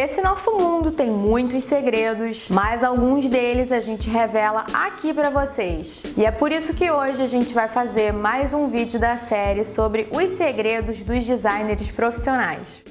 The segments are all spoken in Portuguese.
Esse nosso mundo tem muitos segredos, mas alguns deles a gente revela aqui pra vocês. E é por isso que hoje a gente vai fazer mais um vídeo da série sobre os segredos dos designers profissionais.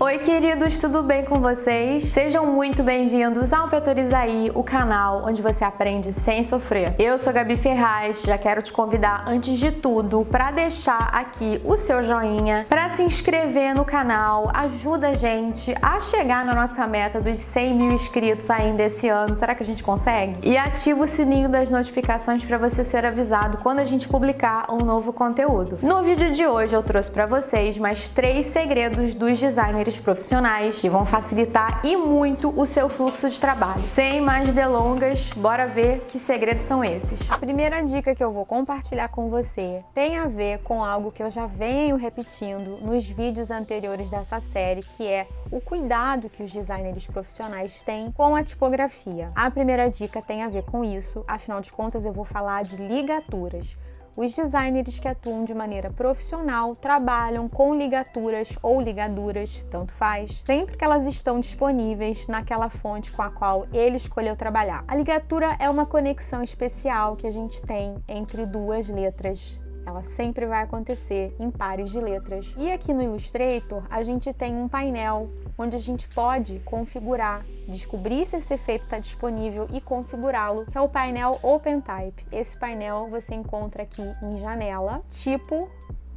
Oi, queridos, tudo bem com vocês? Sejam muito bem-vindos ao Vetorizaí, o canal onde você aprende sem sofrer. Eu sou Gabi Ferraz, já quero te convidar, antes de tudo, para deixar aqui o seu joinha, para se inscrever no canal, ajuda a gente a chegar na nossa meta dos 100 mil inscritos ainda esse ano. Será que a gente consegue? E ativa o sininho das notificações para você ser avisado quando a gente publicar um novo conteúdo. No vídeo de hoje eu trouxe para vocês mais 3 segredos dos designers profissionais que vão facilitar e muito o seu fluxo de trabalho. Sem mais delongas, bora ver que segredos são esses. A primeira dica que eu vou compartilhar com você tem a ver com algo que eu já venho repetindo nos vídeos anteriores dessa série, que é o cuidado que os designers profissionais têm com a tipografia. A primeira dica tem a ver com isso, afinal de contas eu vou falar de ligaturas. Os designers que atuam de maneira profissional trabalham com ligaturas ou ligaduras, tanto faz, sempre que elas estão disponíveis naquela fonte com a qual ele escolheu trabalhar. A ligatura é uma conexão especial que a gente tem entre duas letras. Ela sempre vai acontecer em pares de letras. E aqui no Illustrator a gente tem um painel onde a gente pode configurar, descobrir se esse efeito está disponível e configurá-lo, que é o painel OpenType. Esse painel você encontra aqui em janela, tipo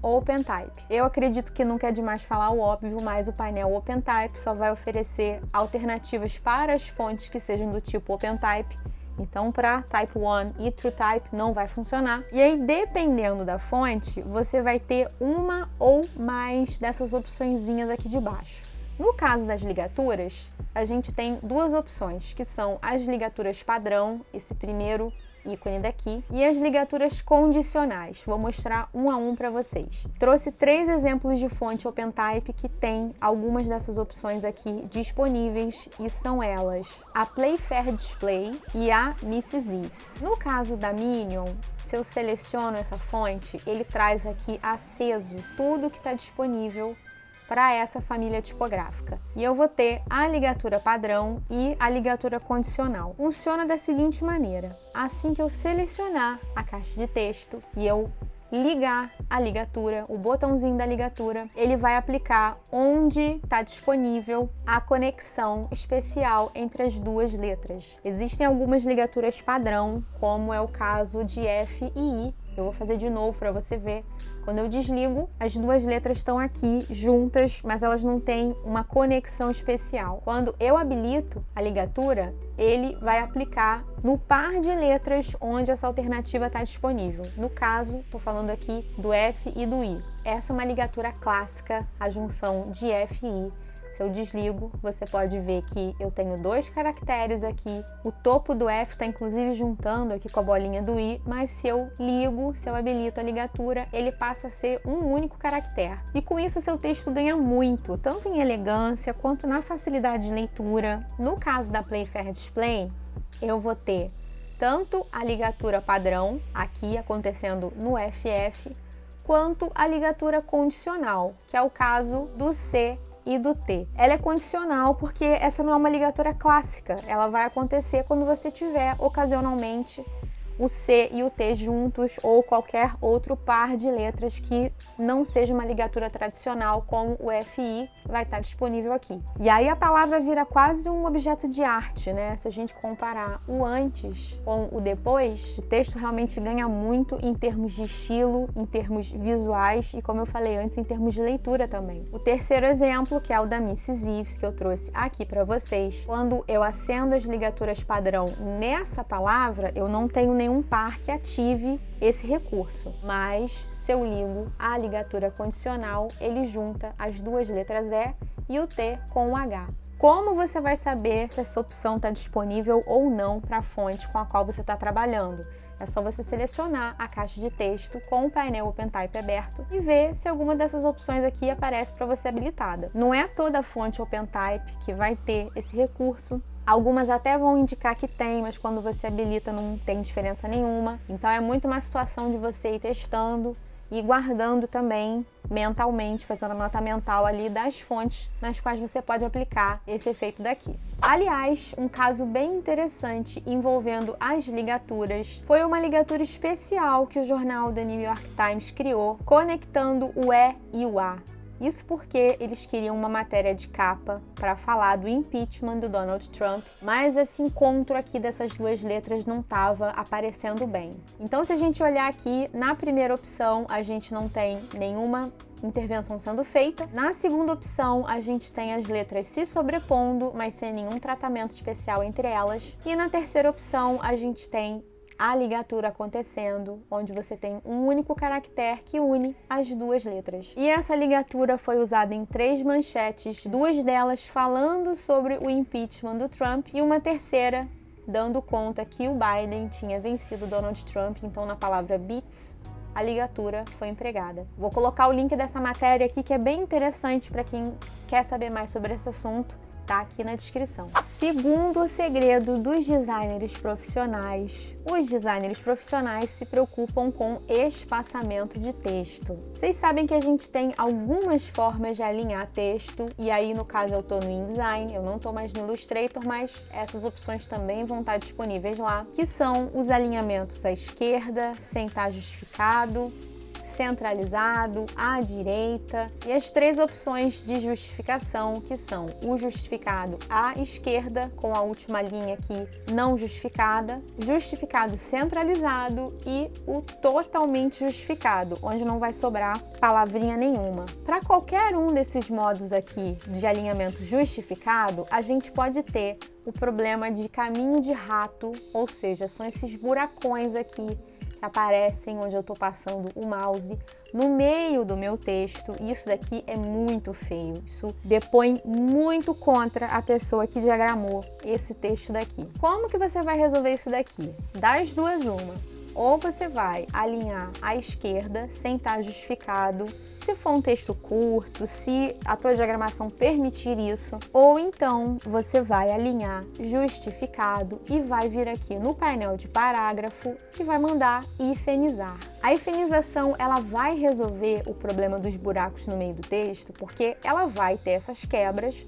OpenType. Eu acredito que nunca é demais falar o óbvio, mas o painel OpenType só vai oferecer alternativas para as fontes que sejam do tipo OpenType. Então, para Type 1 e TrueType não vai funcionar. E aí, dependendo da fonte, você vai ter uma ou mais dessas opçõezinhas aqui de baixo. No caso das ligaturas, a gente tem duas opções, que são as ligaturas padrão, esse primeiro ícone daqui, e as ligaturas condicionais. Vou mostrar um a um para vocês. Trouxe 3 exemplos de fonte OpenType que tem algumas dessas opções aqui disponíveis, e são elas a Playfair Display e a Mrs. Eves. No caso da Minion, se eu seleciono essa fonte, ele traz aqui aceso tudo que está disponível para essa família tipográfica. E eu vou ter a ligatura padrão e a ligatura condicional. Funciona da seguinte maneira: assim que eu selecionar a caixa de texto e eu ligar a ligatura, o botãozinho da ligatura, ele vai aplicar onde está disponível a conexão especial entre as duas letras. Existem algumas ligaturas padrão, como é o caso de F e I. Eu vou fazer de novo para você ver. Quando eu desligo, as duas letras estão aqui juntas, mas elas não têm uma conexão especial. Quando eu habilito a ligatura, ele vai aplicar no par de letras onde essa alternativa está disponível. No caso, estou falando aqui do F e do I. Essa é uma ligatura clássica, a junção de F e I. Se eu desligo, você pode ver que eu tenho 2 caracteres aqui. O topo do F está inclusive juntando aqui com a bolinha do I, mas se eu ligo, se eu habilito a ligatura, ele passa a ser um único caractere. E com isso seu texto ganha muito, tanto em elegância quanto na facilidade de leitura. No caso da Playfair Display, eu vou ter tanto a ligatura padrão, aqui acontecendo no FF, quanto a ligatura condicional, que é o caso do C e do T. Ela é condicional porque essa não é uma ligatura clássica, ela vai acontecer quando você tiver ocasionalmente o C e o T juntos ou qualquer outro par de letras que não seja uma ligatura tradicional, como o FI vai estar disponível aqui. E aí a palavra vira quase um objeto de arte, né? Se a gente comparar o antes com o depois, o texto realmente ganha muito em termos de estilo, em termos visuais e, como eu falei antes, em termos de leitura também. O terceiro exemplo, que é o da Mrs. Eves, que eu trouxe aqui para vocês, quando eu acendo as ligaturas padrão nessa palavra, eu não tenho nenhum par que ative esse recurso, mas se eu ligo a ligatura condicional, ele junta as duas letras E e o T com o H. Como você vai saber se essa opção está disponível ou não para a fonte com a qual você está trabalhando? É só você selecionar a caixa de texto com o painel OpenType aberto e ver se alguma dessas opções aqui aparece para você habilitada. Não é toda a fonte OpenType que vai ter esse recurso. Algumas até vão indicar que tem, mas quando você habilita não tem diferença nenhuma. Então é muito uma situação de você ir testando e guardando também mentalmente, fazendo a nota mental ali das fontes nas quais você pode aplicar esse efeito daqui. Aliás, um caso bem interessante envolvendo as ligaturas foi uma ligatura especial que o jornal The New York Times criou, conectando o E e o A. Isso porque eles queriam uma matéria de capa para falar do impeachment do Donald Trump, mas esse encontro aqui dessas duas letras não estava aparecendo bem. Então, se a gente olhar aqui, na primeira opção, a gente não tem nenhuma intervenção sendo feita. Na segunda opção, a gente tem as letras se sobrepondo, mas sem nenhum tratamento especial entre elas. E na terceira opção, a gente tem a ligatura acontecendo, onde você tem um único caractere que une as duas letras. E essa ligatura foi usada em 3 manchetes, 2 delas falando sobre o impeachment do Trump e uma terceira dando conta que o Biden tinha vencido Donald Trump. Então, na palavra beats, a ligatura foi empregada. Vou colocar o link dessa matéria aqui, que é bem interessante para quem quer saber mais sobre esse assunto. Tá aqui na descrição. Segundo o segredo dos designers profissionais, os designers profissionais se preocupam com espaçamento de texto. Vocês sabem que a gente tem algumas formas de alinhar texto, e aí no caso eu tô no InDesign, eu não tô mais no Illustrator, mas essas opções também vão estar disponíveis lá, que são os alinhamentos à esquerda, sem estar justificado, centralizado, à direita, e as 3 opções de justificação, que são o justificado à esquerda, com a última linha aqui não justificada, justificado centralizado e o totalmente justificado, onde não vai sobrar palavrinha nenhuma. Para qualquer um desses modos aqui de alinhamento justificado, a gente pode ter o problema de caminho de rato, ou seja, são esses buracões aqui aparecem onde eu estou passando o mouse no meio do meu texto, e isso daqui é muito feio. Isso depõe muito contra a pessoa que diagramou esse texto daqui. Como que você vai resolver isso daqui? Das duas, uma. Ou você vai alinhar à esquerda sem estar justificado, se for um texto curto, se a tua diagramação permitir isso, ou então você vai alinhar justificado e vai vir aqui no painel de parágrafo e vai mandar hifenizar. A hifenização, ela vai resolver o problema dos buracos no meio do texto, porque ela vai ter essas quebras.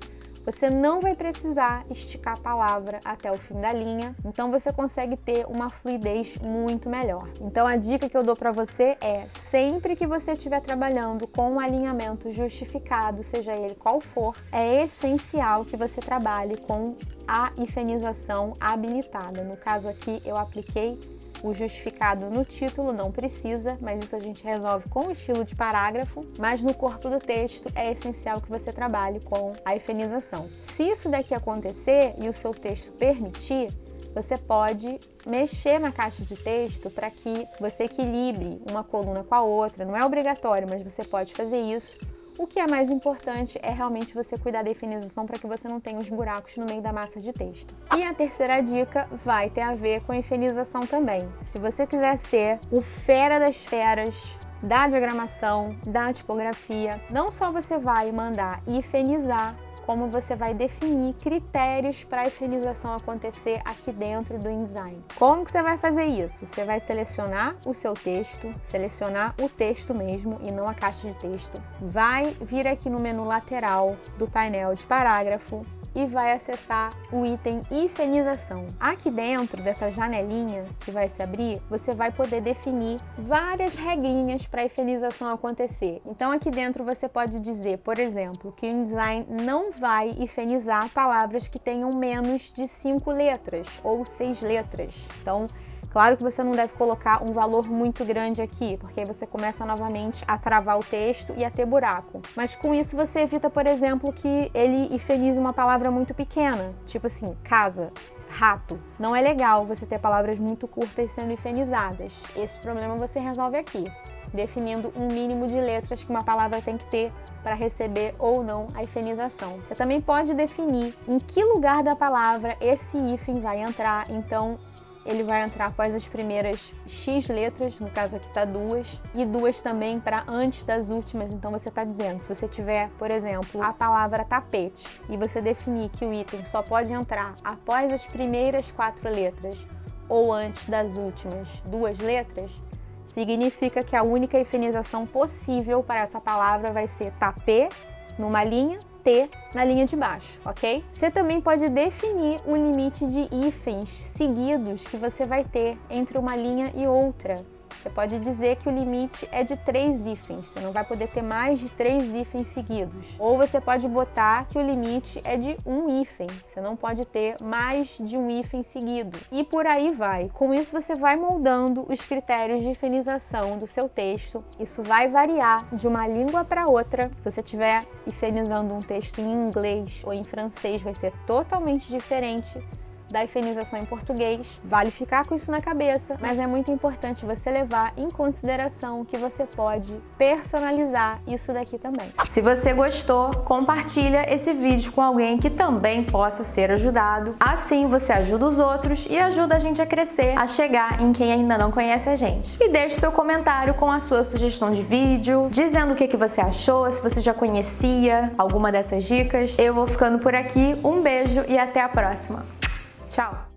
Você não vai precisar esticar a palavra até o fim da linha, então você consegue ter uma fluidez muito melhor. Então a dica que eu dou para você é, sempre que você estiver trabalhando com um alinhamento justificado, seja ele qual for, é essencial que você trabalhe com a hifenização habilitada. No caso aqui, eu apliquei o justificado no título, não precisa, mas isso a gente resolve com o estilo de parágrafo, mas no corpo do texto é essencial que você trabalhe com a hifenização. Se isso daqui acontecer e o seu texto permitir, você pode mexer na caixa de texto para que você equilibre uma coluna com a outra. Não é obrigatório, mas você pode fazer isso. O que é mais importante é realmente você cuidar da hifenização para que você não tenha os buracos no meio da massa de texto. E a terceira dica vai ter a ver com a hifenização também. Se você quiser ser o fera das feras da diagramação, da tipografia, não só você vai mandar hifenizar, como você vai definir critérios para a hifenização acontecer aqui dentro do InDesign. Como que você vai fazer isso? Você vai selecionar o seu texto, selecionar o texto mesmo e não a caixa de texto. Vai vir aqui no menu lateral do painel de parágrafo e vai acessar o item hifenização. Aqui dentro dessa janelinha que vai se abrir, você vai poder definir várias regrinhas para a hifenização acontecer. Então aqui dentro você pode dizer, por exemplo, que o InDesign não vai hifenizar palavras que tenham menos de 5 letras ou 6 letras. Então, claro que você não deve colocar um valor muito grande aqui, porque aí você começa novamente a travar o texto e a ter buraco. Mas com isso você evita, por exemplo, que ele hifenize uma palavra muito pequena, tipo assim, casa, rato. Não é legal você ter palavras muito curtas sendo hifenizadas. Esse problema você resolve aqui, definindo um mínimo de letras que uma palavra tem que ter para receber ou não a hifenização. Você também pode definir em que lugar da palavra esse hífen vai entrar, então ele vai entrar após as primeiras X letras, no caso aqui tá 2, e 2 também para antes das últimas. Então você está dizendo, se você tiver, por exemplo, a palavra tapete, e você definir que o item só pode entrar após as primeiras 4 letras ou antes das últimas 2 letras, significa que a única hifenização possível para essa palavra vai ser tapê numa linha, T na linha de baixo, ok? Você também pode definir o limite de hífens seguidos que você vai ter entre uma linha e outra. Você pode dizer que o limite é de 3 hífens, você não vai poder ter mais de 3 hífens seguidos. Ou você pode botar que o limite é de 1 hífen, você não pode ter mais de 1 hífen seguido. E por aí vai. Com isso você vai moldando os critérios de hifenização do seu texto. Isso vai variar de uma língua para outra. Se você estiver hifenizando um texto em inglês ou em francês, vai ser totalmente diferente da hifenização em português. Vale ficar com isso na cabeça, mas é muito importante você levar em consideração que você pode personalizar isso daqui também. Se você gostou, compartilha esse vídeo com alguém que também possa ser ajudado. Assim você ajuda os outros e ajuda a gente a crescer, a chegar em quem ainda não conhece a gente. E deixe seu comentário com a sua sugestão de vídeo, dizendo o que você achou, se você já conhecia alguma dessas dicas. Eu vou ficando por aqui, um beijo e até a próxima. Tchau!